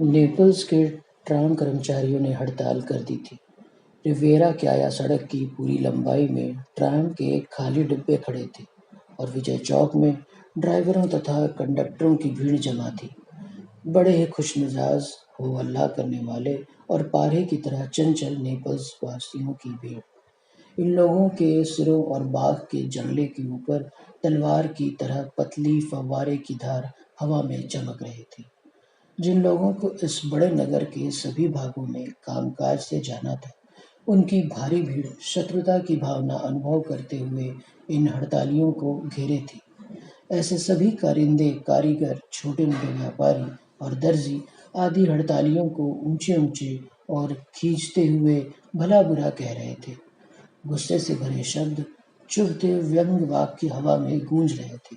Naples के tram कर्मचारियों ने हड़ताल कर दी थी। रिवेरा क्याया सड़क की पूरी लंबाई में ट्राम के खाली डिब्बे खड़े थे और विजय चौक में ड्राइवरों तथा कंडक्टरों की भीड़ जमा थी। बड़े ही खुशमिजाज, हो हल्ला करने वाले और पारे की तरह चंचल नेपल्स वासियों की भीड़। इन लोगों के सिरों और बाघ के जंगले के ऊपर तलवार की तरह पतली फव्वारे की धार हवा में चमक रही थी। जिन लोगों को इस बड़े नगर के सभी भागों में कामकाज से जाना था, उनकी भारी भीड़ शत्रुता की भावना अनुभव करते हुए इन हड़तालियों को घेरे थी। ऐसे सभी कारिंदे, कारीगर, छोटे-मोटे व्यापारी और दर्जी आदि हड़तालियों को ऊंचे-ऊंचे और खींचते हुए भला-बुरा कह रहे थे। गुस्से से भरे शब्द चुभते व्यंग वाक्य हवा में गूंज रहे थे।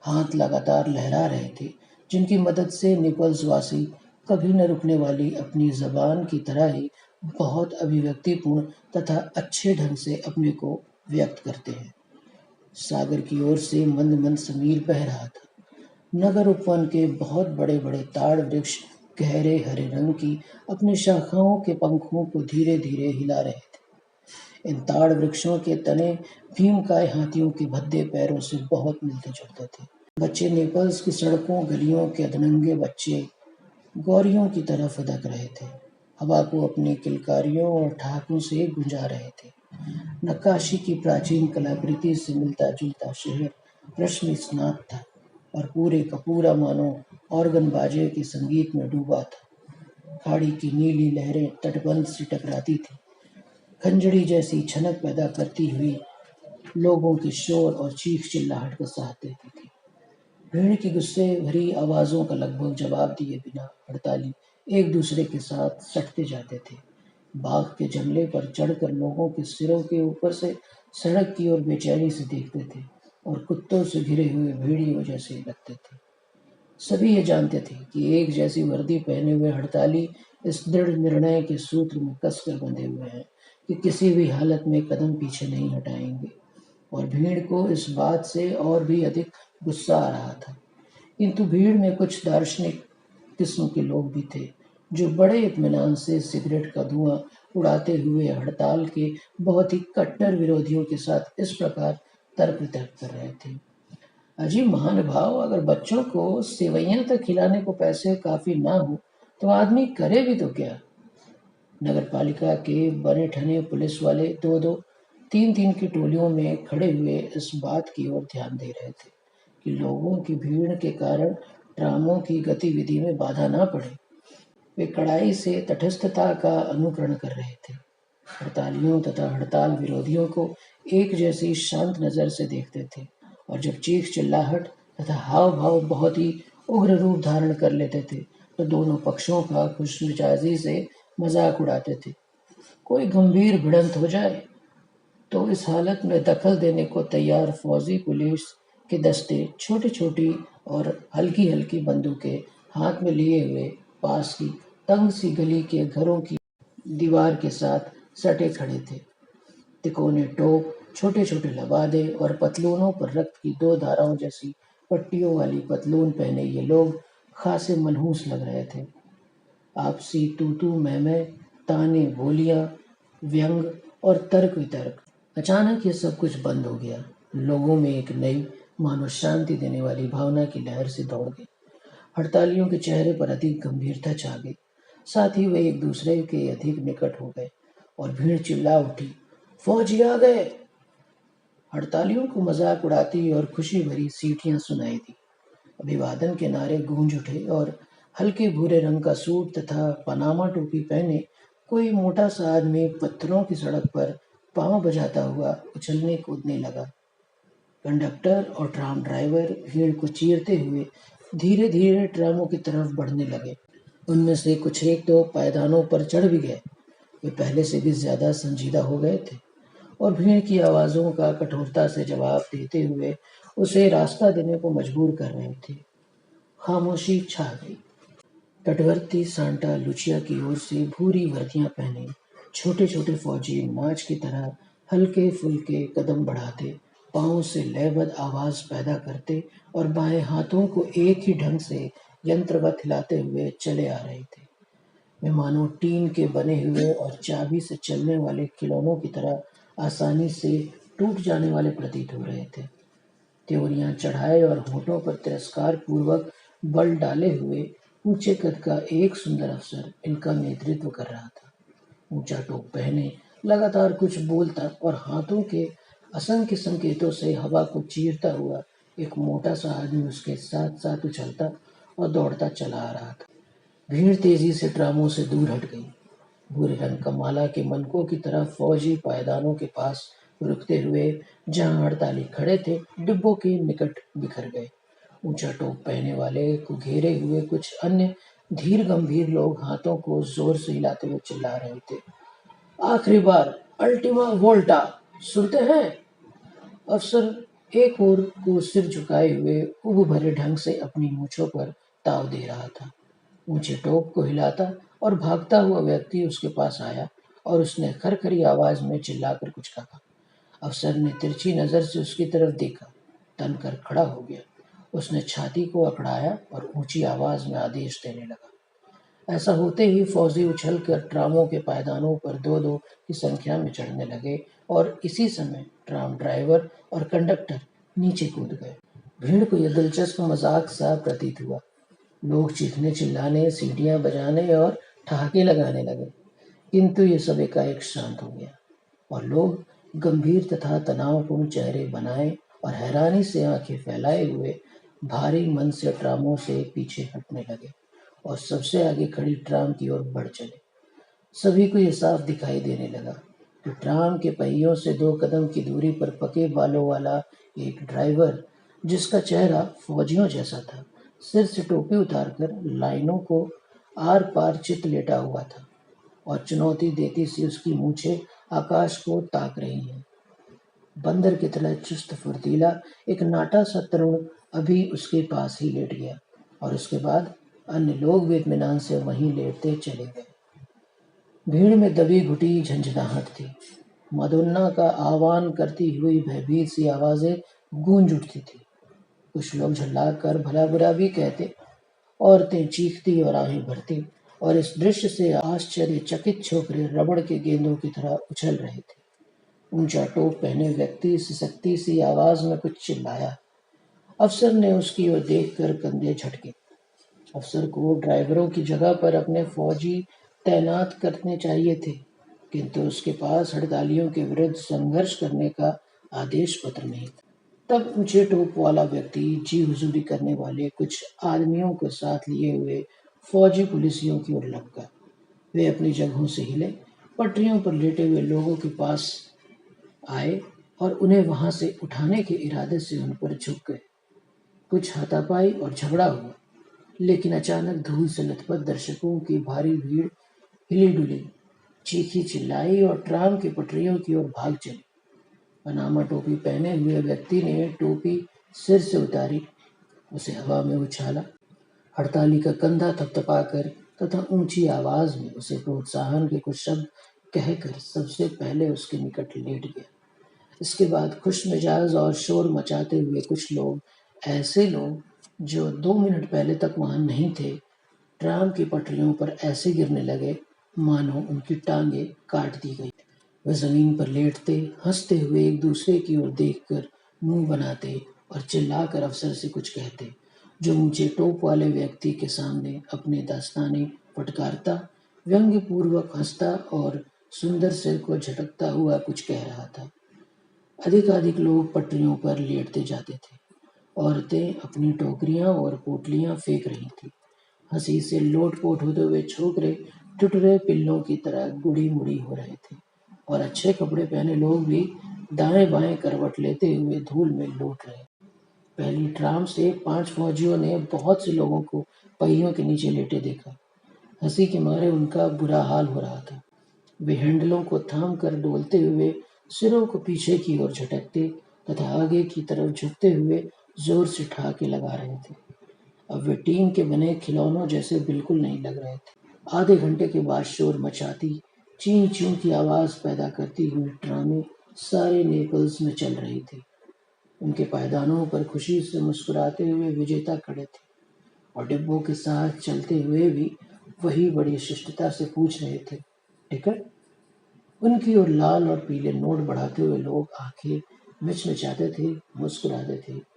हाथ लगातार लहरा रहे थे, जिनकी मदद से नेपल्स वासी कभी न रुकने वाली अपनी जबान की तरह ही बहुत अभिव्यक्तिपूर्ण तथा अच्छे ढंग से अपने को व्यक्त करते हैं। सागर की ओर से मंद मंद समीर बह रहा था। नगर उपवन के बहुत बड़े बड़े ताड़ वृक्ष गहरे हरे रंग की अपनी शाखाओं के पंखों को धीरे धीरे हिला रहे थे। इन ताड़ वृक्षों के तने भीमकाय हाथियों के भद्दे पैरों से बहुत मिलते जुलते थे। बच्चे नेपल्स की सड़कों गलियों के अधनंगे बच्चे गौरियों की तरह फदक रहे थे। हवा को अपनी किलकारियों और ठहाकों से गुंजा रहे थे। नक्काशी की प्राचीन कलाकृति से मिलता जुलता शहर रश्मि स्नात था और पूरे का पूरा मानो ऑर्गन बाजे के संगीत में डूबा था। खाड़ी की नीली लहरें तटबंध से टकराती थी, खंजड़ी जैसी छनक पैदा करती हुई लोगों के शोर और चीख चिल्लाहट को साथ देती थी। भीड़ की गुस्से भरी आवाजों का लगभग जवाब दिए बिना हड़ताली एक दूसरे के साथ सटते जाते थे। बाघ के जंगले पर चढ़कर लोगों के सिरों के ऊपर से सड़क की ओर बेचैनी से देखते थे और कुत्तों से घिरे हुए भेड़ियों जैसे लगते थे। सभी ये जानते थे कि एक जैसी वर्दी पहने हुए हड़ताली इस दृढ़ निर्णय के सूत्र में कसकर बंधे हुए हैं कि किसी भी हालत में कदम पीछे नहीं हटाएंगे। और भीड़ को इस बात से और भी अधिक गुस्सा आ रहा था। किंतु भीड़ में कुछ दार्शनिक किस्म के लोग भी थे, जो बड़े इत्मीनान से सिगरेट का धुआं उड़ाते हुए हड़ताल के बहुत ही कट्टर विरोधियों के साथ इस प्रकार तर्क वितर्क कर रहे थे। अजी महानुभाव, अगर बच्चों को सेवैयां तक खिलाने को पैसे काफी ना हो तो आदमी करे भी तो क्या। नगर पालिका के बने ठने पुलिस वाले दो दो तीन तीन की टोलियों में खड़े हुए इस बात की ओर ध्यान दे रहे थे कि लोगों की भीड़ के कारण ट्रामों की गतिविधि में बाधा ना पड़े। वे कड़ाई से तटस्थता का अनुकरण कर रहे थे। हड़तालियों तथा हड़ताल विरोधियों को एक जैसी शांत नजर से देखते थे और जब चीख चिल्लाहट तथा हाव भाव बहुत ही उग्र रूप धारण कर लेते थे तो दोनों पक्षों का खुशमिजाजी से मजाक उड़ाते थे। कोई गंभीर भिड़ंत हो जाए तो इस हालत में दखल देने को तैयार फौजी पुलिस के दस्ते छोटी छोटी और हल्की हल्की बंदूकें हाथ में लिए हुए पास की तंग सी गली के घरों की दीवार के साथ सटे खड़े थे। तिकोने टोप, छोटे छोटे लबादे और पतलूनों पर रक्त की दो धाराओं जैसी पट्टियों वाली पतलून पहने ये लोग खासे मनहूस लग रहे थे। आपसी तू मैं, ताने बोलियां, व्यंग और तर्क वितर्क। अचानक ये सब कुछ बंद हो गया। लोगों में एक नई मानो शांति देने वाली भावना की लहर से दौड़ गई। हड़तालियों के चेहरे पर अधिक गंभीरता छा गई। साथ ही वे एक दूसरे के अधिक निकट हो गए और भीड़ चिल्ला उठी, फौजी आ गए। हड़तालियों को मजाक उड़ाती और खुशी भरी सीटियां सुनाई दी। अभिवादन के नारे गूंज उठे और हल्के भूरे रंग का सूट तथा पनामा टोपी पहने कोई मोटा सा आदमी पत्थरों की सड़क पर पांव बजाता हुआ उछलने कूदने लगा। कंडक्टर और ट्राम ड्राइवर भीड़ को चीरते हुए धीरे धीरे ट्रामों की तरफ बढ़ने लगे। उनमें से कुछ एक तो पायदानों पर चढ़ भी गए। वे पहले से भी ज्यादा संजीदा हो गए थे और भीड़ की आवाजों का कठोरता से जवाब देते हुए उसे रास्ता देने को मजबूर कर रहे थे। खामोशी छा गई। तटवर्ती सांता लुचिया की ओर से भूरी वर्दियां पहने छोटे छोटे फौजी नाच की तरह हल्के फुल्के कदम बढ़ाते, पांव से लयबद्ध आवाज पैदा करते और बाएं हाथों को एक ही ढंग से यंत्रवत हिलाते हुए चले आ रहे थे। वे मानो टीन के बने हुए और चाबी से चलने वाले खिलौनों की तरह आसानी से टूट जाने वाले प्रतीत हो रहे थे। त्योरियां चढ़ाए और होठों पर तिरस्कार पूर्वक बल डाले हुए ऊंचे कद का एक सुंदर अफसर इनका नेतृत्व कर रहा था। ऊंचा टोप पहने लगातार कुछ बोलता और हाथों के असंख्य संकेतों से हवा को चीरता हुआ एक मोटा सा आदमी उसके साथ साथ उछलता और दौड़ता चला आ रहा था। भीड़ तेजी से ट्रामों से दूर हट गई। भूरे रंग का माला के मनकों की तरह फौजी पायदानों के पास रुकते हुए जहां हड़ताली खड़े थे, डिब्बों के निकट बिखर गए। ऊंचा टोप पहने वाले को घेरे हुए कुछ अन्य धीर गंभीर लोग हाथों को जोर से हिलाते हुए चिल्ला रहे थे। आखिरी बार, अल्टीमा वोल्टा, सुनते हैं? अफसर एक ओर को सिर झुकाए हुए उब भरे ढंग से अपनी मूछों पर ताव दे रहा था। ऊंचे टोप को हिलाता और भागता हुआ व्यक्ति उसके पास आया और उसने खरखरी आवाज में चिल्लाकर कुछ कहा। अफसर ने तिरछी नजर से उसकी तरफ देखा, तनकर खड़ा हो गया। उसने छाती को अकड़ाया और ऊंची आवाज में आदेश देने लगा। ऐसा होते ही फौजी उछलकर ट्रामों के पायदानों पर दो दो की संख्या में चढ़ने लगे और इसी समय ट्राम ड्राइवर और कंडक्टर नीचे कूद गए। भीड़ को यह दिलचस्प मजाक सा प्रतीत हुआ। लोग चीखने चिल्लाने, सीटियां बजाने और ठहाके लगाने लगे, किंतु ये सब एकाएक शांत हो गया और लोग गंभीर तथा तनावपूर्ण चेहरे बनाए और हैरानी से आंखें फैलाए हुए भारी मन से ट्रामों से पीछे हटने लगे और सबसे आगे खड़ी ट्राम की ओर बढ़ चले। सभी को यह साफ दिखाई देने लगा कि ट्राम के पहियों से 2 कदम की दूरी पर पके बालों वाला एक ड्राइवर, जिसका चेहरा फौजियों जैसा था, सिर से टोपी उतारकर लाइनों को आर पार चित लेटा हुआ था और चुनौती देती सी उसकी मूछें आकाश को ताक रही हैं। बंदर की तरह चुस्त फुर्तीला एक नाटा सा तरुण अभी उसके पास ही लेट गया और उसके बाद अन्य लोग भी इत्मीनान से वहीं लेटते चले गए। भीड़ में दबी घुटी झंझनाहट थी। मदोन्ना का आह्वान करती हुई भयभीत सी आवाजें गूंज उठती थी। कुछ लोग झल्लाकर भला बुरा भी कहते, औरतें चीखती और आहें भरती और इस दृश्य से आश्चर्यचकित छोकरे रबड़ के गेंदों की तरह उछल रहे थे। ऊंचा टोप पहने व्यक्ति सिसकती सी आवाज में कुछ चिल्लाया। अफसर ने उसकी ओर देखकर कंधे झटके। अफसर को ड्राइवरों की जगह पर अपने फौजी तैनात करने चाहिए थे, किंतु उसके पास हड़तालियों के विरुद्ध संघर्ष करने का आदेश पत्र नहीं था। तब ऊंचे टोप वाला व्यक्ति जी हुजूरी करने वाले कुछ आदमियों को साथ लिए हुए फौजी पुलिसियों की ओर लपका। वे अपनी जगहों से हिले, पटरियों पर लेटे हुए लोगों के पास आए और उन्हें वहां से उठाने के इरादे से उन पर झुक गए। कुछ हाथापाई और झगड़ा हुआ, लेकिन अचानक धूल से लथपथ दर्शकों की भारी भीड़ हिली डुली, चीखी चिल्लाई और ट्राम की पटरियों की ओर भाग चली। पनामा टोपी पहने हुए व्यक्ति ने टोपी सिर से उतारी, उसे हवा में उछाला, हड़ताली का कंधा थपथपाकर तथा ऊंची आवाज में उसे प्रोत्साहन के कुछ शब्द कहकर सबसे पहले उसके निकट लेट गया। इसके बाद खुश मिजाज और शोर मचाते हुए कुछ लोग, ऐसे लोग जो 2 मिनट पहले तक वहां नहीं थे, ट्राम की पटरियों पर ऐसे गिरने लगे मानो उनकी टांगें काट दी गई। वे जमीन पर लेटते, हंसते हुए एक दूसरे की ओर देखकर मुंह बनाते और चिल्लाकर अफसर से कुछ कहते, जो ऊंचे टोप वाले व्यक्ति के सामने अपने दस्ताने फटकारता, व्यंग्यपूर्वक हंसता और सुंदर सिर को झटकता हुआ कुछ कह रहा था। अधिकाधिक लोग पटरियों पर लेटते जाते थे। औरतें अपनी टोकरियां और पोटलियां फेंक रही थीं। हंसी से लोट-पोट होते हुए छोकरे टुटरे पिल्लों की तरह गुड़ी-मुड़ी हो रहे थे और अच्छे कपड़े पहने लोग भी दाएं-बाएं करवट लेते हुए धूल में लौट रहे। पहली ट्राम से 5 फौजियों ने बहुत से लोगों को पहियों के नीचे लेटे देखा। हंसी के मारे उनका बुरा हाल हो रहा था। वे हैंडलों को थाम कर डोलते हुए सिरों को पीछे की ओर झटकते तथा आगे की तरफ झुकते हुए जोर से ठहाके लगा रहे थे। अब वे टीन के बने खिलौनों जैसे बिल्कुल नहीं लग रहे थे। आधे घंटे के बाद शोर मचाती, चीं चूं की आवाज पैदा करती हुई ट्रामें सारे नेपल्स में चल रही थी। उनके पायदानों पर खुशी से मुस्कुराते हुए विजेता खड़े थे। और डिब्बों के साथ चलते हुए भी वही बड़ी शिष्टता से पूछ रहे थे, टिकट? उनकी ओर लाल और पीले नोट बढ़ाते हुए लोग आंखें मिचमिचाते थे, मुस्कुराते थे